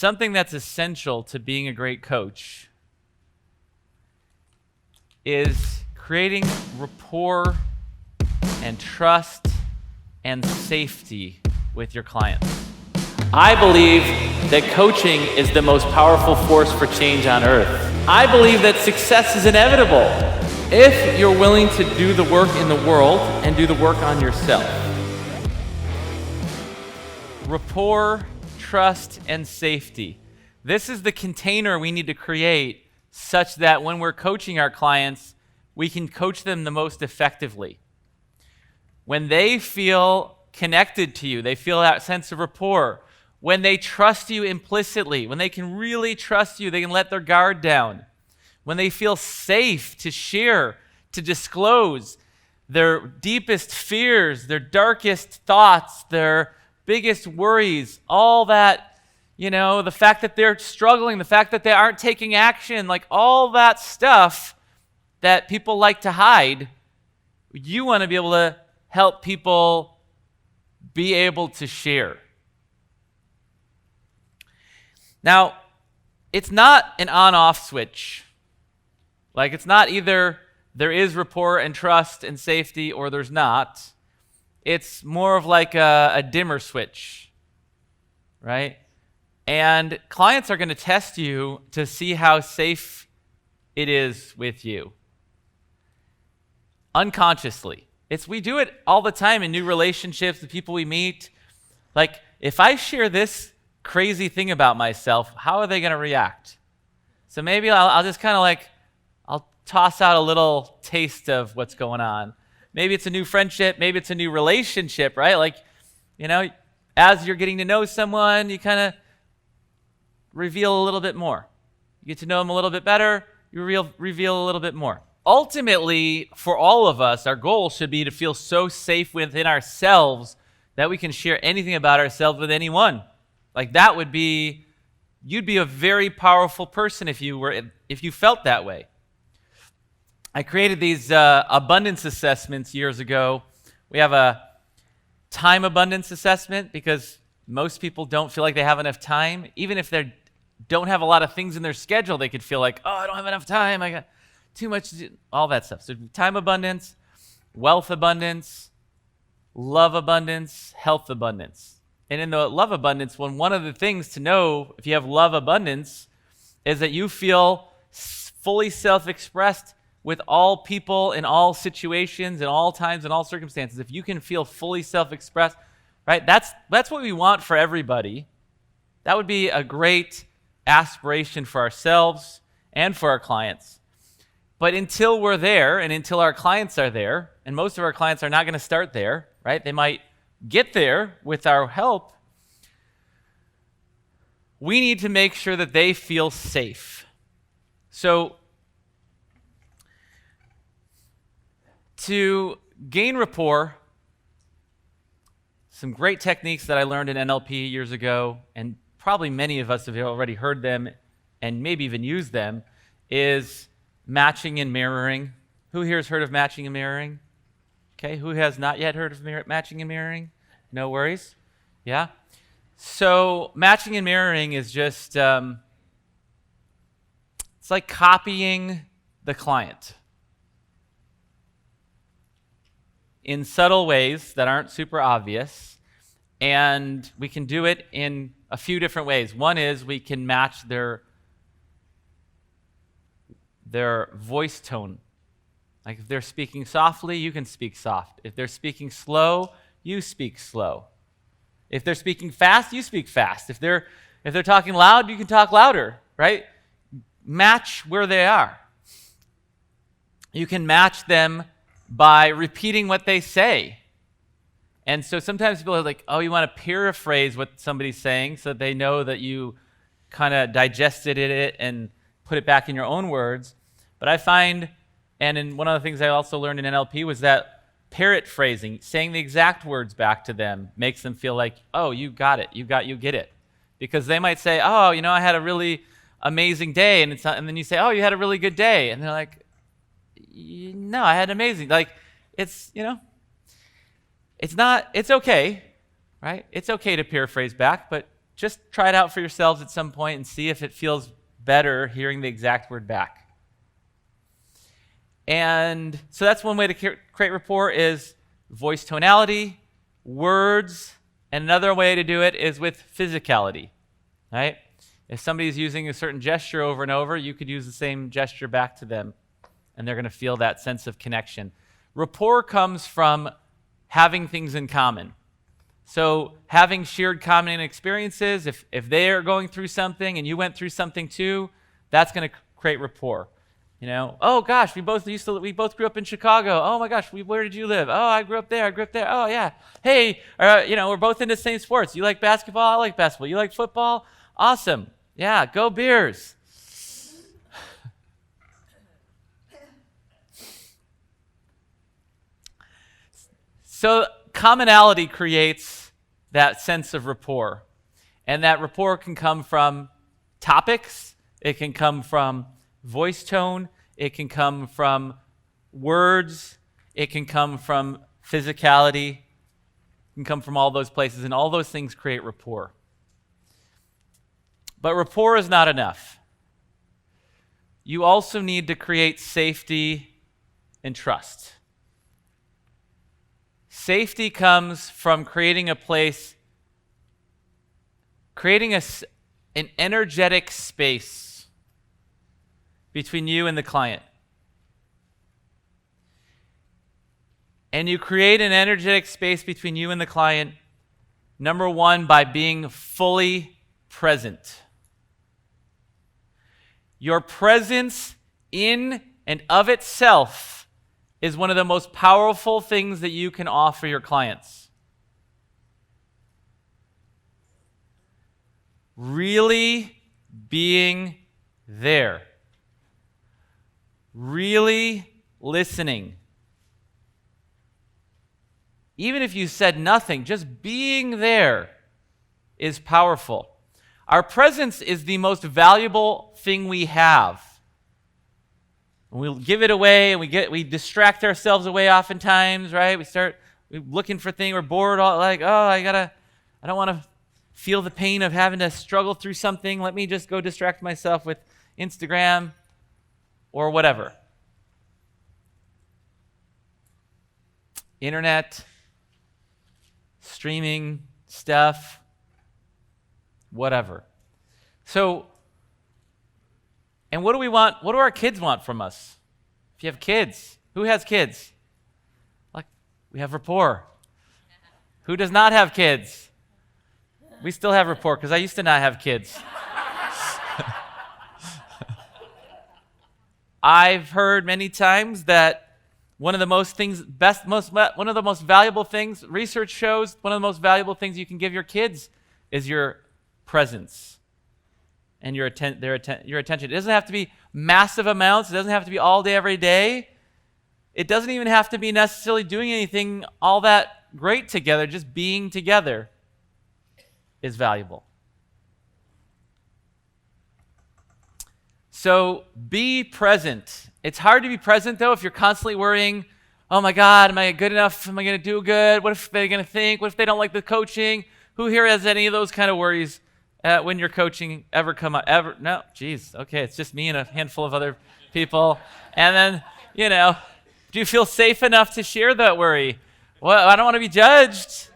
something that's essential to being a great coach is creating rapport and trust and safety with your clients. I believe that coaching is the most powerful force for change on earth. I believe that success is inevitable if you're willing to do the work in the world and do the work on yourself. Rapport, trust, and safety. This is the container we need to create such that when we're coaching our clients, we can coach them the most effectively. When they feel connected to you, they feel that sense of rapport. When they trust you implicitly, when they can really trust you, they can let their guard down. When they feel safe to share, to disclose their deepest fears, their darkest thoughts, their biggest worries, all that, the fact that they're struggling, the fact that they aren't taking action, like all that stuff that people like to hide, you want to be able to help people be able to share. Now, it's not an on-off switch. Like, it's not either there is rapport and trust and safety or there's not. It's more of like a dimmer switch, right? And clients are going to test you to see how safe it is with you. Unconsciously. We do it all the time in new relationships, the people we meet. Like, if I share this crazy thing about myself, how are they going to react? So maybe I'll just kind of I'll toss out a little taste of what's going on. Maybe it's a new friendship, maybe it's a new relationship, right? As you're getting to know someone, you kind of reveal a little bit more. You get to know them a little bit better, you reveal a little bit more. Ultimately, for all of us, our goal should be to feel so safe within ourselves that we can share anything about ourselves with anyone. You'd be a very powerful person if you felt that way. I created these abundance assessments years ago. We have a time abundance assessment because most people don't feel like they have enough time. Even if they don't have a lot of things in their schedule, they could feel like, oh, I don't have enough time. I got too much to do. All that stuff. So time abundance, wealth abundance, love abundance, health abundance. And in the love abundance one of the things to know if you have love abundance is that you feel fully self-expressed with all people in all situations, in all times, in all circumstances. If you can feel fully self-expressed, right, that's what we want for everybody. That would be a great aspiration for ourselves and for our clients. But until we're there and until our clients are there, and most of our clients are not going to start there, right? They might get there with our help. We need to make sure that they feel safe. So, to gain rapport, some great techniques that I learned in NLP years ago, and probably many of us have already heard them and maybe even used them, is matching and mirroring. Who here has heard of matching and mirroring? Okay, who has not yet heard of matching and mirroring? No worries. Yeah? So matching and mirroring is just, it's like copying the client in subtle ways that aren't super obvious. And we can do it in a few different ways. One is we can match their voice tone. Like if they're speaking softly, you can speak soft. If they're speaking slow, you speak slow. If they're speaking fast, you speak fast. If they're talking loud, you can talk louder, right? Match where they are. You can match them by repeating what they say. And so sometimes people are like, oh, you want to paraphrase what somebody's saying so that they know that you kind of digested it and put it back in your own words. But I find, and in one of the things I also learned in NLP was that parrot phrasing, saying the exact words back to them, makes them feel like, oh, you got it, you get it. Because they might say, oh, I had a really amazing day, and then you say, oh, you had a really good day, and they're like, no, I had amazing. Like, it's okay, right? It's okay to paraphrase back, but just try it out for yourselves at some point and see if it feels better hearing the exact word back. And so that's one way to create rapport is voice tonality, words, and another way to do it is with physicality, right? If somebody's using a certain gesture over and over, you could use the same gesture back to them, and they're going to feel that sense of connection. Rapport comes from having things in common. So having shared common experiences, if they are going through something and you went through something too, that's going to create rapport. You know, oh gosh, we both grew up in Chicago. Oh my gosh, where did you live? Oh, I grew up there. Oh yeah. Hey, we're both into the same sports. You like basketball? I like basketball. You like football? Awesome. Yeah, go Bears. So commonality creates that sense of rapport. And that rapport can come from topics. It can come from voice tone. It can come from words. It can come from physicality. It can come from all those places. And all those things create rapport. But rapport is not enough. You also need to create safety and trust. Safety comes from creating a place, creating an energetic space between you and the client. And you create an energetic space between you and the client, number one, by being fully present. Your presence in and of itself is one of the most powerful things that you can offer your clients. Really being there. Really listening. Even if you said nothing, just being there is powerful. Our presence is the most valuable thing we have. We give it away, and we distract ourselves away oftentimes, right? We're looking for things, we're bored, I don't want to feel the pain of having to struggle through something. Let me just go distract myself with Instagram or whatever. Internet, streaming stuff, whatever. So, and what do we want? What do our kids want from us? If you have kids, who has kids? Like, we have rapport. Who does not have kids? We still have rapport because I used to not have kids. I've heard many times that one of the most valuable things, research shows, one of the most valuable things you can give your kids is your presence and your attention. It doesn't have to be massive amounts. It doesn't have to be all day, every day. It doesn't even have to be necessarily doing anything all that great together. Just being together is valuable. So be present. It's hard to be present, though, if you're constantly worrying, oh my God, am I good enough? Am I going to do good? What if they're going to think? What if they don't like the coaching? Who here has any of those kind of worries when you're coaching ever come up? Ever? No, geez, okay, it's just me and a handful of other people. And then, do you feel safe enough to share that worry? Well, I don't want to be judged.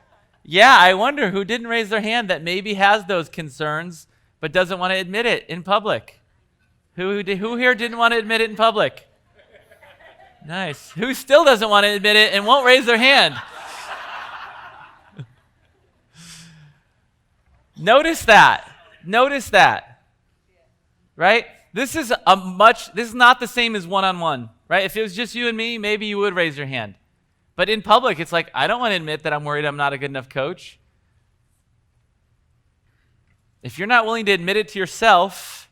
Yeah, I wonder who didn't raise their hand that maybe has those concerns but doesn't want to admit it in public. Who here didn't want to admit it in public? Nice. Who still doesn't want to admit it and won't raise their hand? Notice that. Right? This is not the same as one-on-one, right? If it was just you and me, maybe you would raise your hand. But in public, it's like, I don't want to admit that I'm worried I'm not a good enough coach. If you're not willing to admit it to yourself,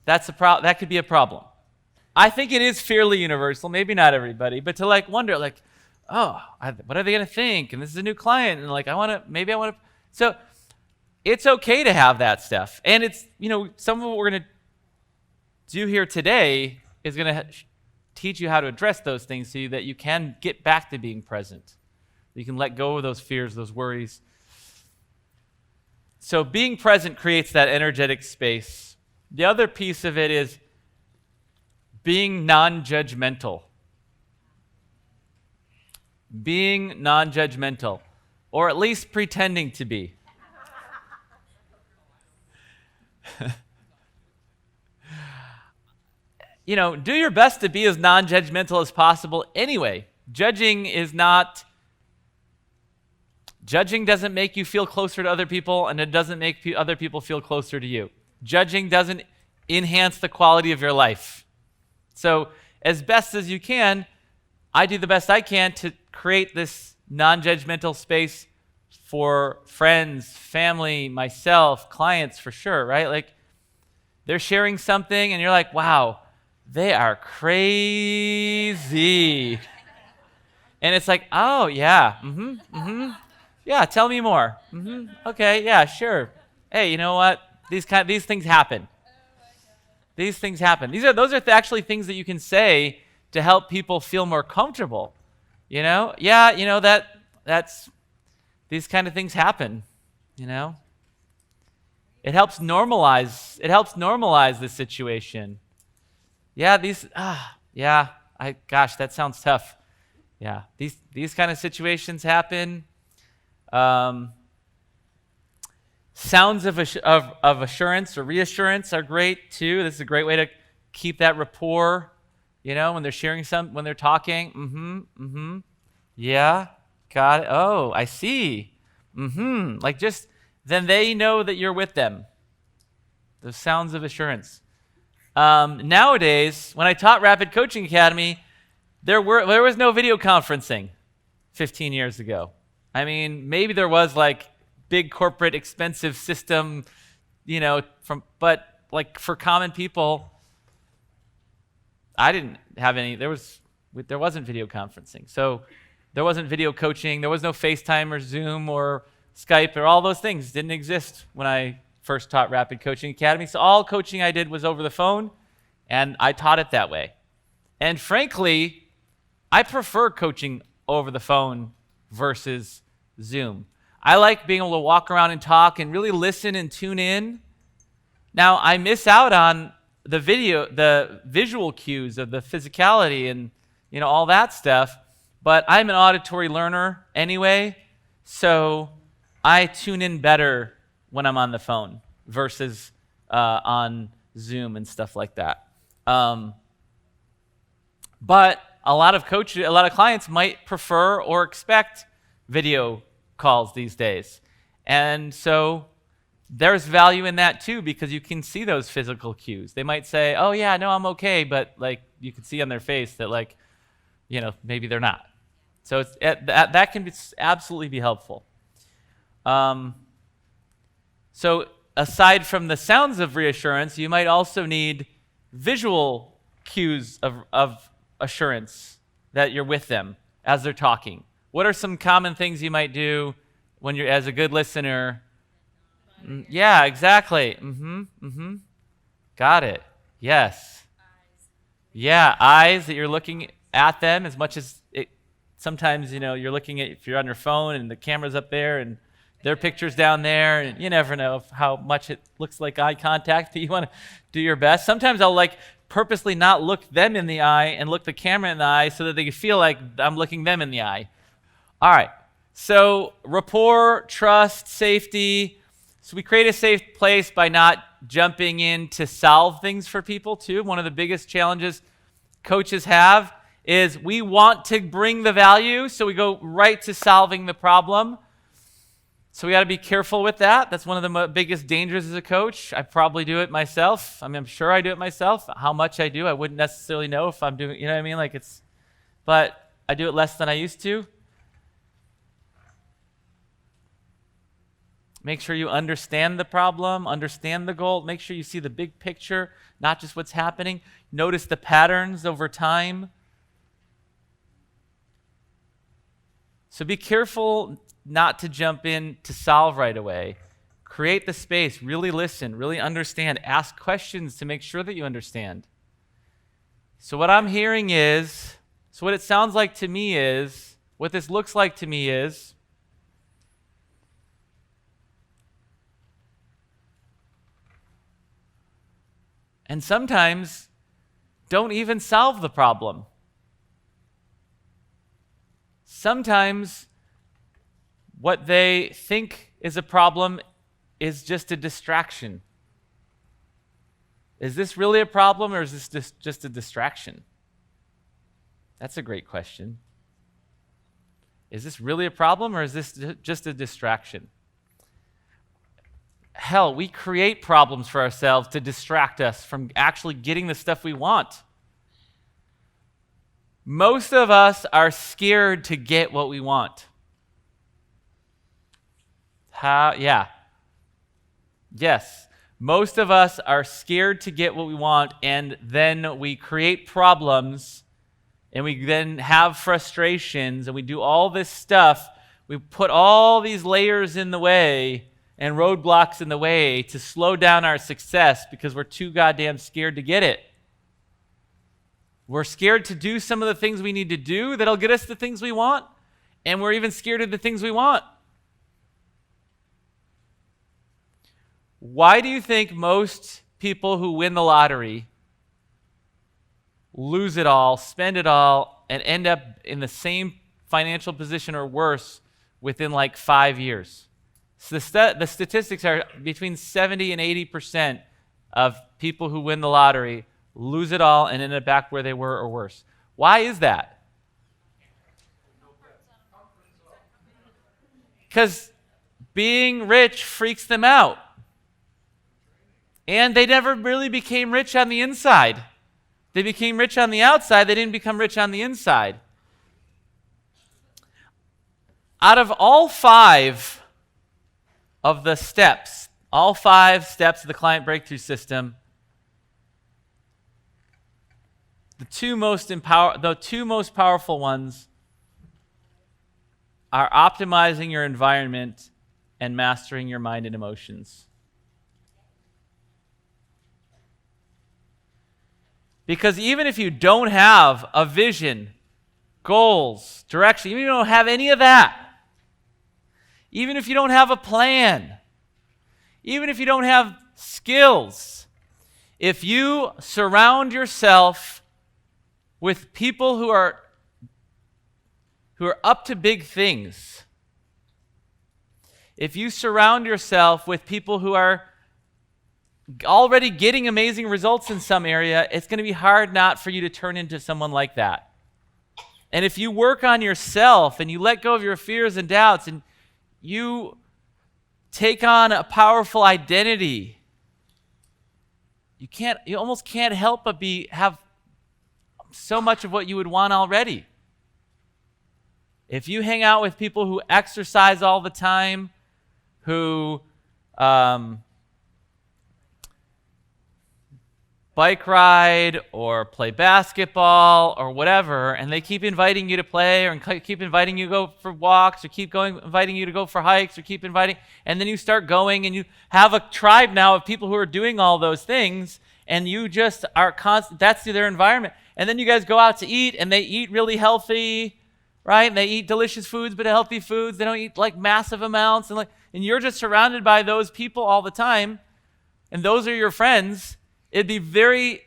that could be a problem. I think it is fairly universal, maybe not everybody, but to wonder, what are they going to think? And this is a new client, and I want to. So it's okay to have that stuff. And it's, some of what we're going to do here today is going to teach you how to address those things so that you can get back to being present. You can let go of those fears, those worries. So being present creates that energetic space. The other piece of it is being non-judgmental. Being non-judgmental, or at least pretending to be. Do your best to be as non-judgmental as possible anyway. Judging doesn't make you feel closer to other people, and it doesn't make other people feel closer to you. Judging doesn't enhance the quality of your life. So as best as you can, I do the best I can to create this non-judgmental space for friends, family, myself, clients for sure, right? Like they're sharing something and you're like, wow, they are crazy. And it's like, oh yeah, yeah, tell me more. Okay, yeah, sure. Hey, you know what? These things happen. These things happen. Those are actually things that you can say to help people feel more comfortable. Yeah, that's these kind of things happen. It helps normalize the situation. Yeah, gosh, that sounds tough. Yeah, these kind of situations happen. Sounds of assurance or reassurance are great too. This is a great way to keep that rapport. When they're sharing when they're talking. Yeah, got it. Oh, I see. Like then they know that you're with them. The sounds of assurance. Nowadays, when I taught Rapid Coaching Academy, there was no video conferencing 15 years ago. I mean, maybe there was like big corporate expensive system, but like for common people, I didn't have any. There wasn't video conferencing, so there wasn't video coaching. There was no FaceTime or Zoom or Skype or all those things didn't exist when I first taught Rapid Coaching Academy. So all coaching I did was over the phone, and I taught it that way. And frankly, I prefer coaching over the phone versus Zoom. I like being able to walk around and talk and really listen and tune in. Now, I miss out on the visual cues of the physicality and all that stuff, but I'm an auditory learner anyway, so I tune in better when I'm on the phone versus on Zoom and stuff like that. But a lot of clients might prefer or expect video calls these days. And so there's value in that too, because you can see those physical cues. They might say, oh yeah, no, I'm okay, but like you can see on their face that maybe they're not. So that can absolutely be helpful. So aside from the sounds of reassurance, you might also need visual cues of assurance that you're with them as they're talking. What are some common things you might do when you're as a good listener? Yeah, exactly. Got it. Yes. Yeah, eyes that you're looking at them as much as it. Sometimes you're looking at, if you're on your phone and the camera's up there and their picture's down there, and you never know how much it looks like eye contact, but you want to do your best. Sometimes I'll purposely not look them in the eye and look the camera in the eye so that they feel like I'm looking them in the eye. All right, so rapport, trust, safety. So we create a safe place by not jumping in to solve things for people too. One of the biggest challenges coaches have is we want to bring the value, so we go right to solving the problem. So we got to be careful with that. That's one of the biggest dangers as a coach. I probably do it myself. I'm sure I do it myself. How much I do, I wouldn't necessarily know if I'm doing, what I mean? But I do it less than I used to. Make sure you understand the problem, understand the goal. Make sure you see the big picture, not just what's happening. Notice the patterns over time. So be careful not to jump in to solve right away. Create the space, really listen, really understand, ask questions to make sure that you understand. So what I'm hearing is, what it sounds like to me is, what this looks like to me is, and sometimes don't even solve the problem. Sometimes what they think is a problem is just a distraction. Is this really a problem, or is this just a distraction? That's a great question. Is this really a problem, or is this just a distraction? Hell, we create problems for ourselves to distract us from actually getting the stuff we want. Most of us are scared to get what we want. Yeah. Yes. Most of us are scared to get what we want, and then we create problems, and we then have frustrations, and we do all this stuff. We put all these layers in the way and roadblocks in the way to slow down our success because we're too goddamn scared to get it. We're scared to do some of the things we need to do that'll get us the things we want, and we're even scared of the things we want. Why do you think most people who win the lottery lose it all, spend it all, and end up in the same financial position or worse within like 5 years? So the statistics are between 70 and 80% of people who win the lottery lose it all and end up back where they were or worse. Why is that? Because being rich freaks them out. And they never really became rich on the inside. They became rich on the outside. They didn't become rich on the inside. Out of all 5 of the steps, all 5 steps of the client breakthrough system, the two most powerful ones are optimizing your environment and mastering your mind and emotions. Because even if you don't have a vision, goals, direction, even if you don't have any of that, even if you don't have a plan, even if you don't have skills, if you surround yourself with people who are up to big things, if you surround yourself with people who are already getting amazing results in some area, it's going to be hard not for you to turn into someone like that. And if you work on yourself and you let go of your fears and doubts and you take on a powerful identity, you almost can't help but have so much of what you would want already. If you hang out with people who exercise all the time, who bike ride or play basketball or whatever, and they keep inviting you to play or keep inviting you to go for walks or inviting you to go for hikes or keep inviting, and then you start going and you have a tribe now of people who are doing all those things, and you just are constant. That's their environment. And then you guys go out to eat, and they eat really healthy, right? And they eat delicious foods, but healthy foods. They don't eat like massive amounts, and you're just surrounded by those people all the time, and those are your friends. It'd be very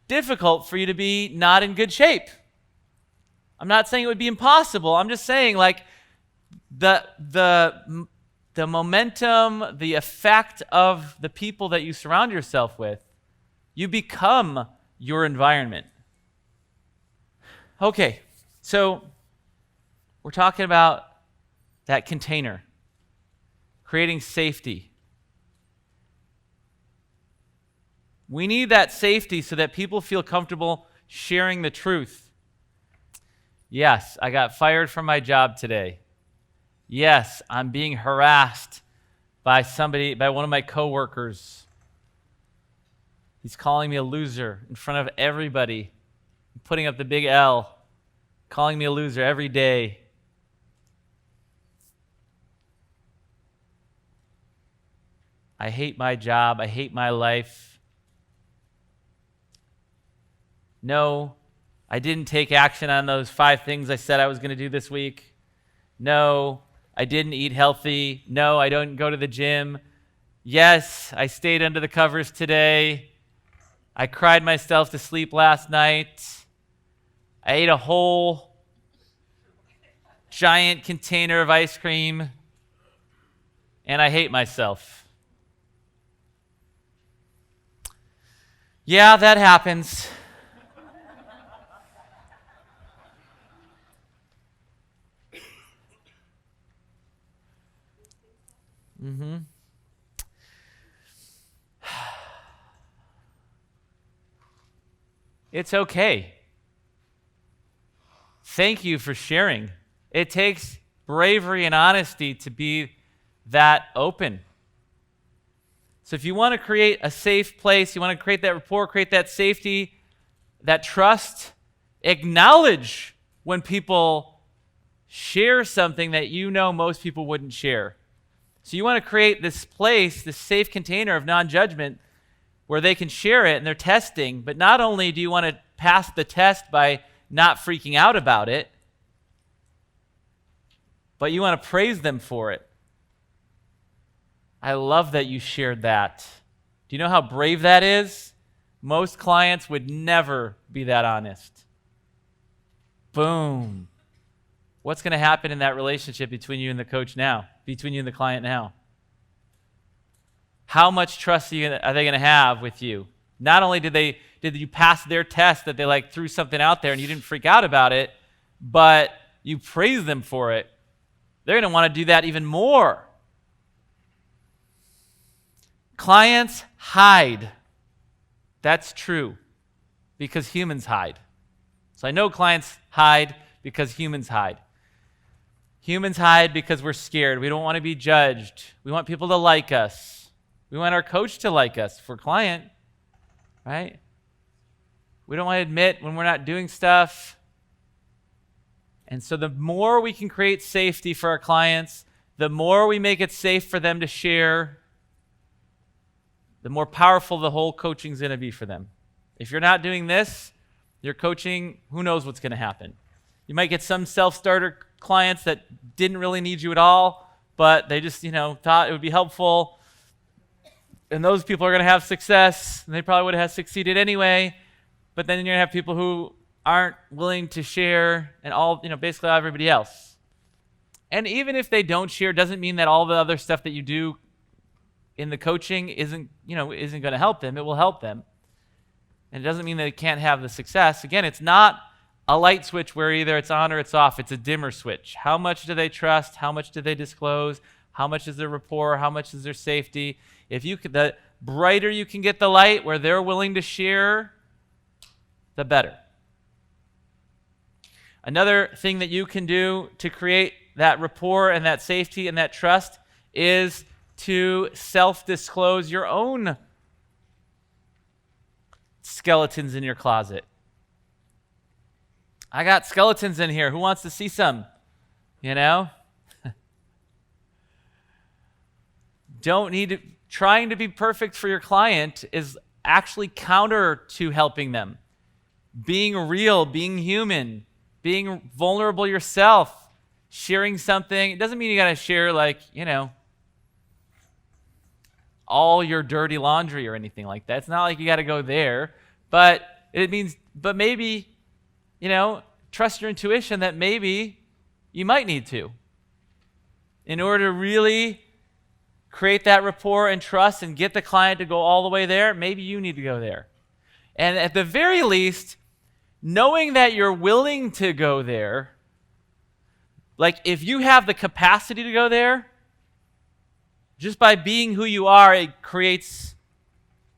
difficult for you to be not in good shape. I'm not saying it would be impossible. I'm just saying like the momentum, the effect of the people that you surround yourself with, you become your environment. Okay, so we're talking about that container, creating safety. We need that safety so that people feel comfortable sharing the truth. Yes, I got fired from my job today. Yes, I'm being harassed by one of my coworkers. He's calling me a loser in front of everybody, putting up the big L, calling me a loser every day. I hate my job. I hate my life. No, I didn't take action on those 5 things I said I was going to do this week. No, I didn't eat healthy. No, I don't go to the gym. Yes, I stayed under the covers today. I cried myself to sleep last night. I ate a whole giant container of ice cream, and I hate myself. Yeah, that happens. It's okay. Thank you for sharing. It takes bravery and honesty to be that open. So if you want to create a safe place, you want to create that rapport, create that safety, that trust, acknowledge when people share something that you know most people wouldn't share. So you want to create this place, this safe container of non-judgment where they can share it and they're testing, but not only do you want to pass the test by not freaking out about it, but you want to praise them for it. I love that you shared that. Do you know how brave that is? Most clients would never be that honest. Boom. What's going to happen in that relationship between you and the coach now, between you and the client now? How much trust are they going to have with you? Not only did you pass their test that they threw something out there and you didn't freak out about it, but you praised them for it. They're going to want to do that even more. Clients hide. That's true because humans hide. So I know clients hide because humans hide. Humans hide because we're scared. We don't want to be judged. We want people to like us. We want our coach to like us for client, right? We don't want to admit when we're not doing stuff. And so the more we can create safety for our clients, the more we make it safe for them to share, the more powerful the whole coaching is going to be for them. If you're not doing this, your coaching, who knows what's going to happen. You might get some self-starter clients that didn't really need you at all, but they just, thought it would be helpful. And those people are going to have success, and they probably would have succeeded anyway. But then you're going to have people who aren't willing to share, and basically everybody else. And even if they don't share, doesn't mean that all the other stuff that you do in the coaching isn't going to help them. It will help them. And it doesn't mean that they can't have the success. Again, it's not a light switch where either it's on or it's off. It's a dimmer switch. How much do they trust? How much do they disclose? How much is their rapport? How much is their safety? The brighter you can get the light where they're willing to share, the better. Another thing that you can do to create that rapport and that safety and that trust is to self-disclose your own skeletons in your closet. I got skeletons in here. Who wants to see some? Trying to be perfect for your client is actually counter to helping them. Being real, being human, being vulnerable yourself, sharing something. It doesn't mean you got to share all your dirty laundry or anything like that. It's not like you got to go there, but maybe, trust your intuition that maybe you might need to. In order to really create that rapport and trust and get the client to go all the way there, maybe you need to go there. And at the very least, knowing that you're willing to go there, if you have the capacity to go there, just by being who you are, it creates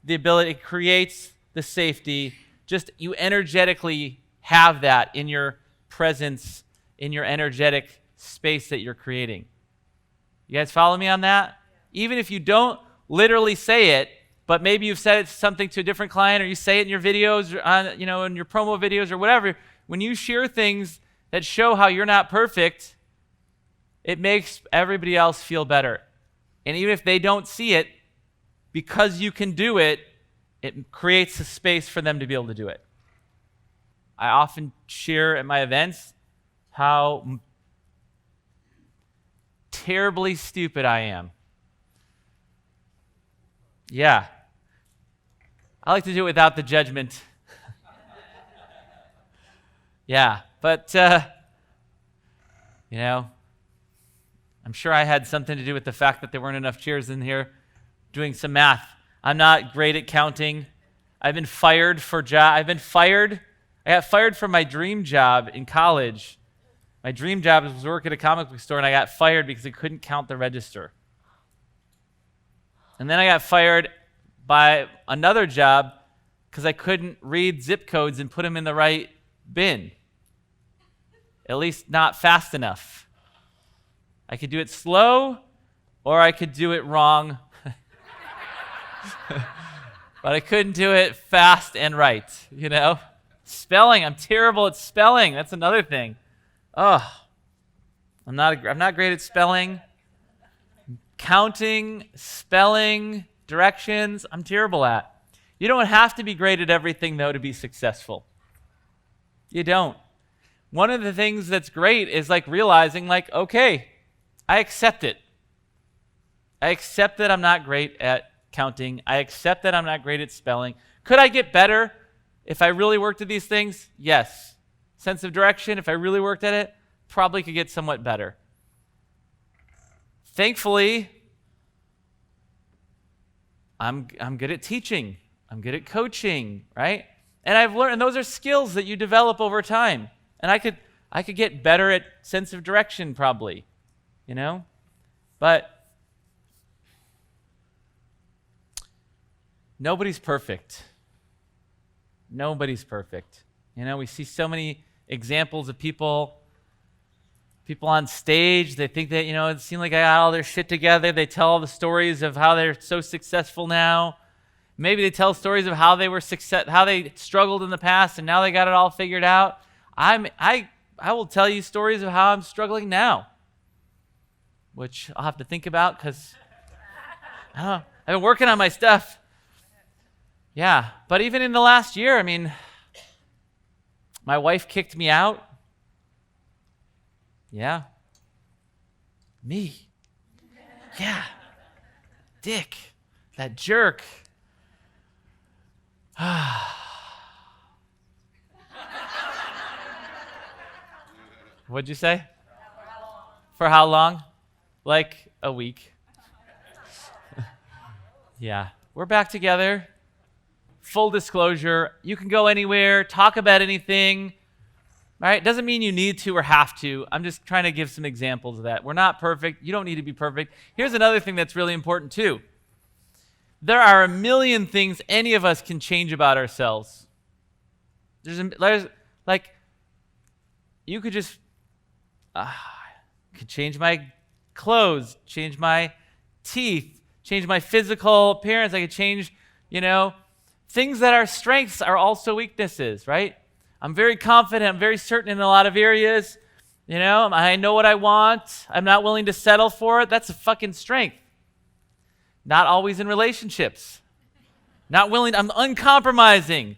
the ability, it creates the safety. Just you energetically have that in your presence, in your energetic space that you're creating. You guys follow me on that? Even if you don't literally say it, but maybe you've said something to a different client, or you say it in your videos, or in your promo videos or whatever, when you share things that show how you're not perfect, it makes everybody else feel better. And even if they don't see it, because you can do it, it creates a space for them to be able to do it. I often share at my events how terribly stupid I am. Yeah. I like to do it without the judgment. Yeah, but, I'm sure I had something to do with the fact that there weren't enough chairs in here doing some math. I'm not great at counting. I've been fired for I got fired from my dream job in college. My dream job was work at a comic book store, and I got fired because I couldn't count the register. And then I got fired by another job because I couldn't read zip codes and put them in the right bin. At least not fast enough. I could do it slow, or I could do it wrong. But I couldn't do it fast and right, Spelling, I'm terrible at spelling. That's another thing. Oh, I'm not great at spelling. Counting, spelling, directions, I'm terrible at. You don't have to be great at everything, though, to be successful. You don't. One of the things that's great is realizing okay, I accept it. I accept that I'm not great at counting. I accept that I'm not great at spelling. Could I get better if I really worked at these things? Yes. Sense of direction, if I really worked at it, probably could get somewhat better. Thankfully, I'm good at teaching. I'm good at coaching, right? And I've learned, and those are skills that you develop over time. And I could get better at sense of direction probably, But nobody's perfect. Nobody's perfect. We see so many examples of people on stage. They think that, it seems like I got all their shit together. They tell all the stories of how they're so successful now. Maybe they tell stories of how they struggled in the past and now they got it all figured out. I will tell you stories of how I'm struggling now, which I'll have to think about because I've been working on my stuff. Yeah, but even in the last year, my wife kicked me out. Yeah. Me. Yeah. Dick. That jerk. What'd you say? For how long? Like a week. Yeah. We're back together. Full disclosure, you can go anywhere, talk about anything. All right? Doesn't mean you need to or have to. I'm just trying to give some examples of that. We're not perfect. You don't need to be perfect. Here's another thing that's really important too. There are a million things any of us can change about ourselves. There's you could just could change my clothes, change my teeth, change my physical appearance. I could change, things that are strengths are also weaknesses, right? I'm very confident. I'm very certain in a lot of areas. I know what I want. I'm not willing to settle for it. That's a fucking strength. Not always in relationships. I'm uncompromising.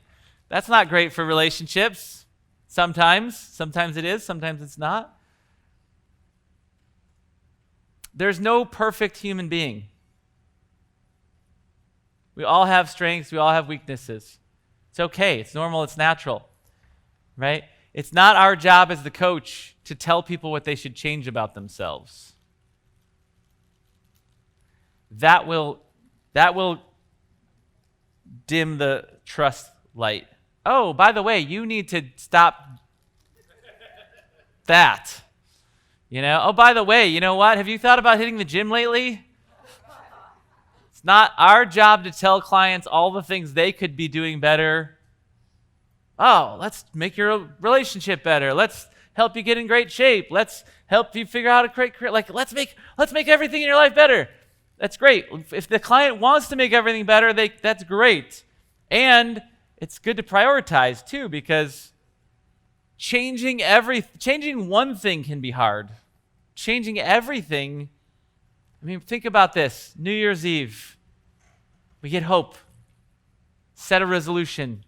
That's not great for relationships. Sometimes it is, sometimes it's not. There's no perfect human being. We all have strengths, we all have weaknesses. It's okay, it's normal, it's natural, right? It's not our job as the coach to tell people what they should change about themselves. That will dim the trust light. Oh, by the way, you need to stop that. Oh, by the way, you know what? Have you thought about hitting the gym lately? It's not our job to tell clients all the things they could be doing better. Oh, let's make your relationship better. Let's help you get in great shape. Let's help you figure out a great career. Let's make everything in your life better. That's great. If the client wants to make everything better, that's great. And it's good to prioritize too, because changing one thing can be hard. Changing everything, think about this. New Year's Eve, we get hope. Set a resolution.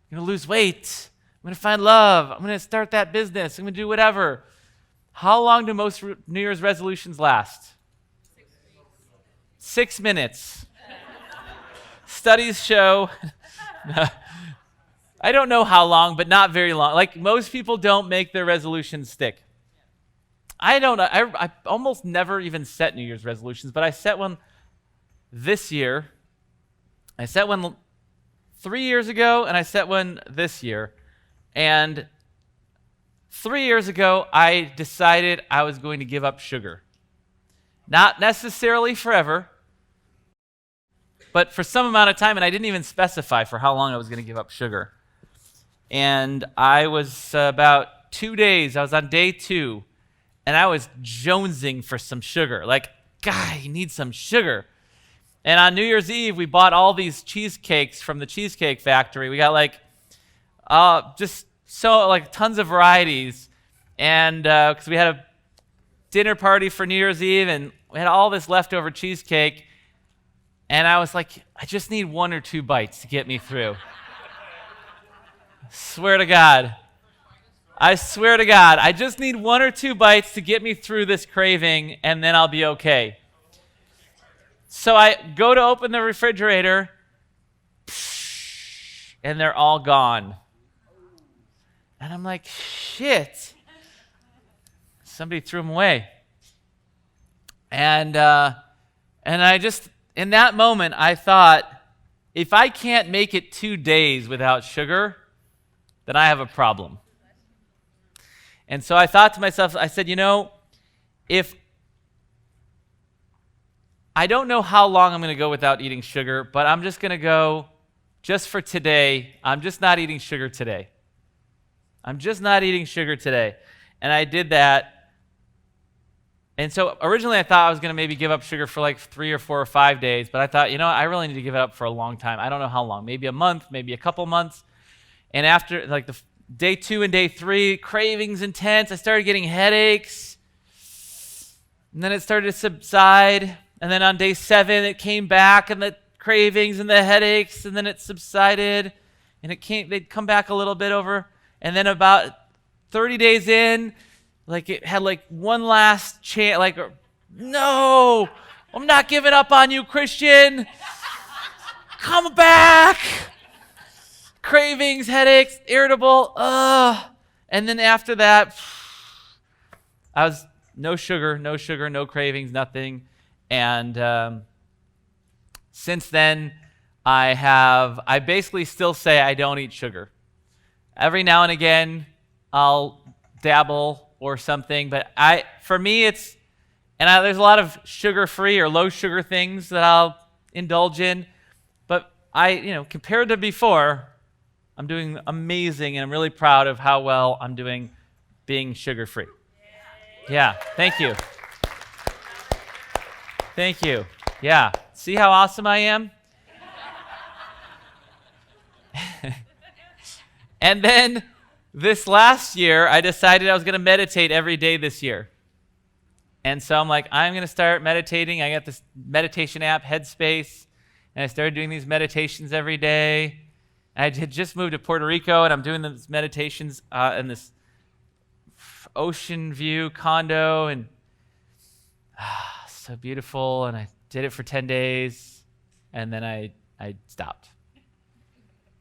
I'm going to lose weight. I'm going to find love. I'm going to start that business. I'm going to do whatever. How long do most New Year's resolutions last? 6 minutes. studies show, I don't know how long, but not very long. Like most people don't make their resolutions stick. I don't know. I almost never even set New Year's resolutions, but I set one this year. I set one 3 years ago, and I set one this year. And 3 years ago, I decided I was going to give up sugar. Not necessarily forever, but for some amount of time, and I didn't even specify for how long I was going to give up sugar. And I was about 2 days, I was on day 2, and I was jonesing for some sugar. Like, God, you need some sugar. And on New Year's Eve, we bought all these cheesecakes from the Cheesecake Factory. We got tons of varieties. And because we had a dinner party for New Year's Eve, and we had all this leftover cheesecake. And I was like, I just need 1 or 2 bites to get me through. Swear to God. I swear to God, I just need 1 or 2 bites to get me through this craving, and then I'll be okay. So I go to open the refrigerator, and they're all gone. And I'm like, shit. Somebody threw them away. And I just, in that moment, I thought, if I can't make it 2 days without sugar, then I have a problem. And so I thought to myself, I said, if I don't know how long I'm going to go without eating sugar, but I'm just going to go, just for today, I'm just not eating sugar today. I'm just not eating sugar today. And I did that. And so originally I thought I was going to maybe give up sugar for like 3 or 4 or 5 days, but I thought, I really need to give it up for a long time. I don't know how long, maybe a month, maybe a couple months. And after like the day 2 and day 3, cravings intense, I started getting headaches. And then it started to subside. And then on day 7, it came back, and the cravings and the headaches, and then it subsided. And they'd come back a little bit over. And then about 30 days in, like it had like one last chance, like, no, I'm not giving up on you, Christian. Come back. Cravings, headaches, irritable, And then after that, I was no sugar, no cravings, nothing. And since then, I basically still say I don't eat sugar. Every now and again, I'll dabble or something, but for me, there's a lot of sugar-free or low-sugar things that I'll indulge in, but compared to before, I'm doing amazing, and I'm really proud of how well I'm doing being sugar-free. Yeah, thank you. Thank you. Yeah, see how awesome I am? And then this last year, I decided I was going to meditate every day this year. And so I'm like, I'm going to start meditating. I got this meditation app, Headspace, and I started doing these meditations every day. I had just moved to Puerto Rico, and I'm doing these meditations in this ocean view condo, and so beautiful. And I did it for 10 days, and then I stopped.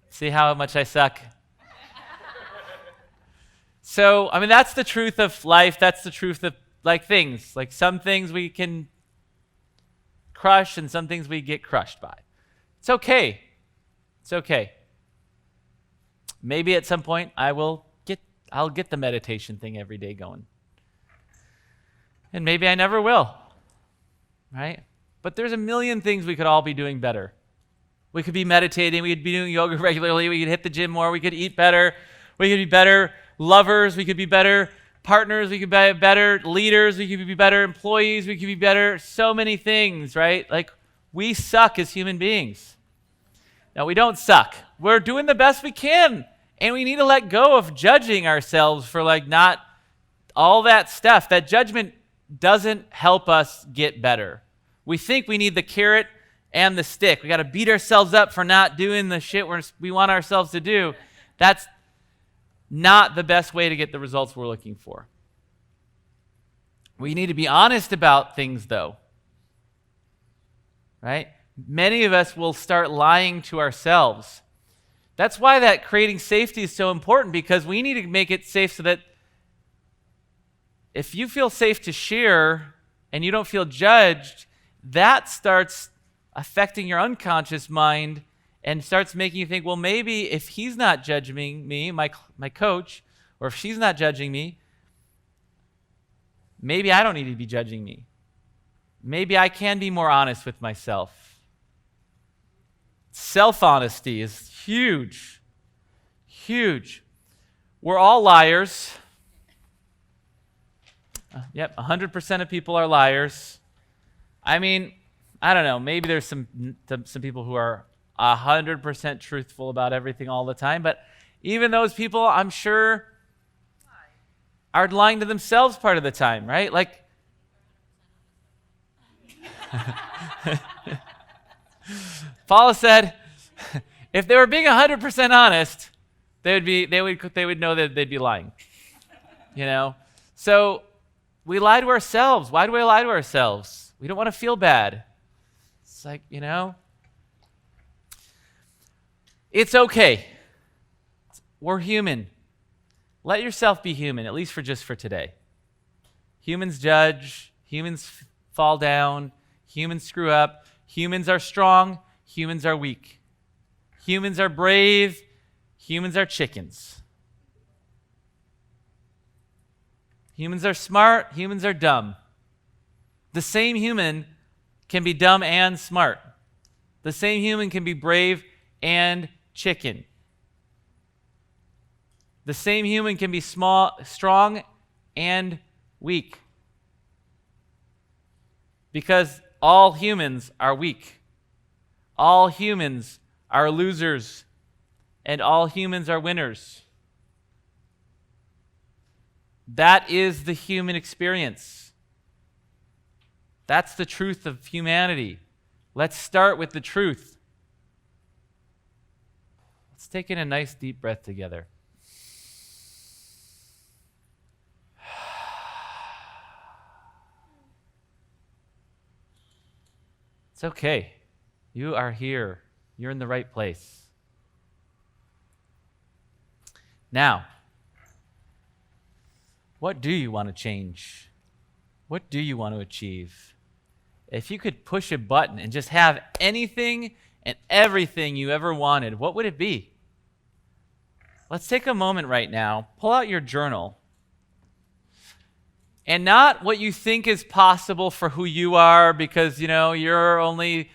See how much I suck? So, that's the truth of life. That's the truth of things. Like some things we can crush, and some things we get crushed by. It's okay. It's okay. Maybe at some point I'll get the meditation thing every day going. And maybe I never will. Right? But there's a million things we could all be doing better. We could be meditating, we could be doing yoga regularly, we could hit the gym more, we could eat better, we could be better lovers, we could be better partners, we could be better leaders, we could be better employees, we could be better so many things, right? Like, we suck as human beings. Now, we don't suck. We're doing the best we can, and we need to let go of judging ourselves for not all that stuff. That judgment doesn't help us get better. We think we need the carrot and the stick. We got to beat ourselves up for not doing the shit we want ourselves to do. That's not the best way to get the results we're looking for. We need to be honest about things, though. Right? many of us will start lying to ourselves. That's why that creating safety is so important, because we need to make it safe so that if you feel safe to share and you don't feel judged, that starts affecting your unconscious mind and starts making you think, well, maybe if he's not judging me, my coach, or if she's not judging me, maybe I don't need to be judging me. Maybe I can be more honest with myself. Self-honesty is huge. Huge. We're all liars. Yep, 100% of people are liars. I mean, I don't know, maybe there's some people who are 100% truthful about everything all the time, but even those people, I'm sure, are lying to themselves part of the time, right? Like, Paula said, if they were being 100% honest, they would know that they'd be lying. You know? So we lie to ourselves. Why do we lie to ourselves? We don't want to feel bad. It's like, it's okay. We're human. Let yourself be human, at least for today. Humans judge. Humans fall down. Humans screw up. Humans are strong. Humans are weak. Humans are brave. Humans are chickens. Humans are smart. Humans are dumb. The same human can be dumb and smart. The same human can be brave and chicken. The same human can be strong and weak. Because all humans are weak. All humans are losers. And all humans are winners. That is the human experience. That's the truth of humanity. Let's start with the truth. Let's take in a nice deep breath together. It's okay. You are here. You're in the right place. Now, what do you want to change? What do you want to achieve? If you could push a button and just have anything and everything you ever wanted, what would it be? Let's take a moment right now. Pull out your journal. And not what you think is possible for who you are, because you only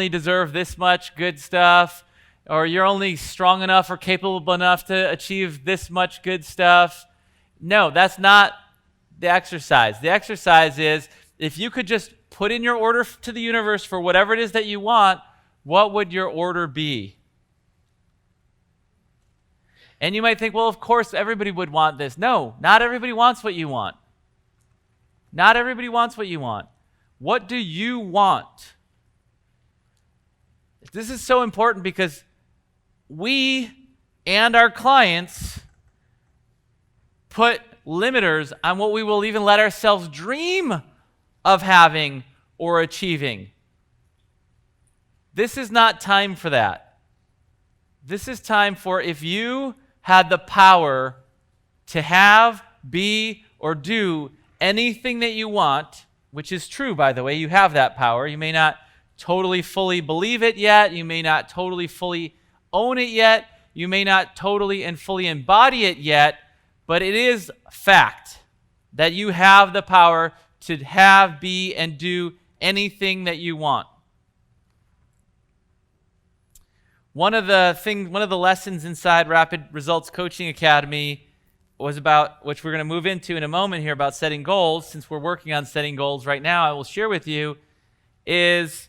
deserve this much good stuff, or you're only strong enough or capable enough to achieve this much good stuff. No, that's not the exercise. The exercise is, if you could just put in your order to the universe for whatever it is that you want, what would your order be? And you might think, well, of course everybody would want this. No, not everybody wants what you want. Not everybody wants what you want. What do you want? This is so important because we and our clients put limiters on what we will even let ourselves dream of having or achieving. This is not time for that. This is time for, if you had the power to have, be, or do anything that you want, which is true, by the way, you have that power. You may not totally fully believe it yet. You may not totally fully own it yet. You may not totally and fully embody it yet, but it is fact that you have the power to have, be, and do anything that you want. One of the lessons inside Rapid Results Coaching Academy was about, which we're going to move into in a moment here, about setting goals. Since we're working on setting goals right now, I will share with you, is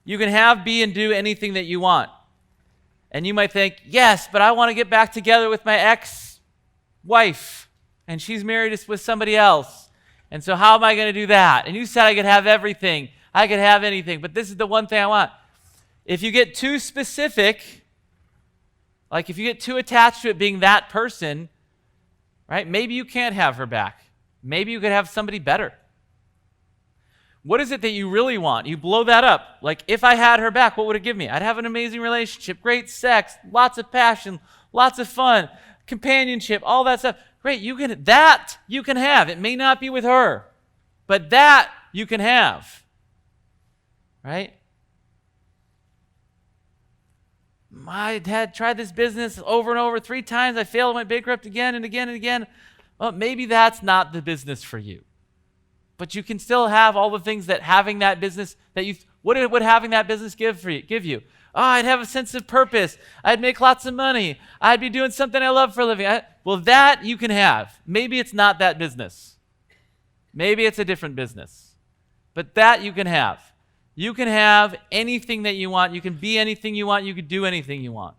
you can have, be, and do anything that you want. And you might think, yes, but I want to get back together with my ex-wife, and she's married with somebody else. And so how am I going to do that? And you said I could have everything. I could have anything, but this is the one thing I want. If you get too specific, like if you get too attached to it being that person, right, maybe you can't have her back. Maybe you could have somebody better. What is it that you really want? You blow that up. Like, if I had her back, what would it give me? I'd have an amazing relationship, great sex, lots of passion, lots of fun, companionship, all that stuff. Great, you can have. It may not be with her, but that you can have. Right? I had tried this business over and over 3 times. I failed, went bankrupt again and again and again. Well, maybe that's not the business for you. But you can still have all the things that having that business what would having that business give you? Oh, I'd have a sense of purpose. I'd make lots of money. I'd be doing something I love for a living. Well, that you can have. Maybe it's not that business. Maybe it's a different business. But that you can have. You can have anything that you want. You can be anything you want. You can do anything you want.